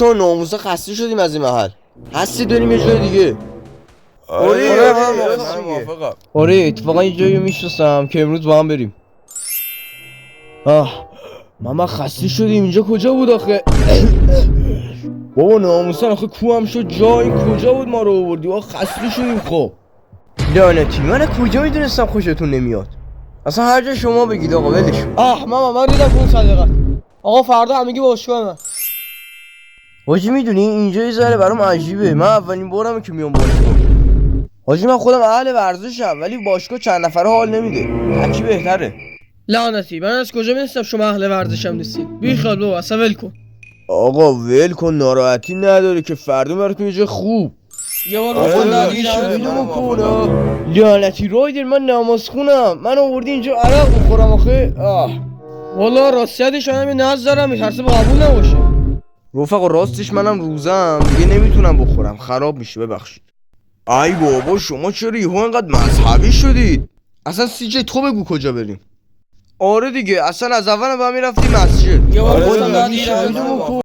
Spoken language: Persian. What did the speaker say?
شما ناموسا خسته شدیم از این محل. هستی داریم یه جای دیگه. آره اتفاقا یه جایی میشناسم که امروز با هم بریم. ماما خسته شدیم. اینجا کجا بود آخه؟ بابا ناموسن آخه کو هم شد جا. این کجا بود ما رو آوردی؟ خسته شدیم. خب لعنتی من کجا میدونستم خوشتون نمیاد؟ اصلا هر جا شما بگید آقا ولش. ماما من ریدم اون صدقه. آقا فردا همگی باشگاه من. حاجی میدونی اینجا یه ذره برام عجیبه. من اولین بارمه که میام باشگاه. حاجی من خودم اهل ورزشم ولی باشگاه چند نفره حال نمیده. تکی بهتره. لعنتی من از کجا میدونستم شما اهل ورزشم نیستید؟ بی خیال بابا اصلا ول کن. آقا ول کن ناراحتی نداره که فردا براتون یه جای خوب. یه بار لعنتی رایدر من نماز خونم. من آوردی اینجا عرق بخورم آخه. والا راستیتش منم یه ناز دارم میترسه با قبول نباشه. رفقا راستش منم روزم دیگه نمیتونم بخورم خراب میشه ببخشید. ای بابا شما چرا یهو انقدر مذهبی شدید؟ اصلا سیجه تو بگو کجا بریم. آره دیگه اصلا از اول با هم میرفتیم مسجد. یه بار گفتم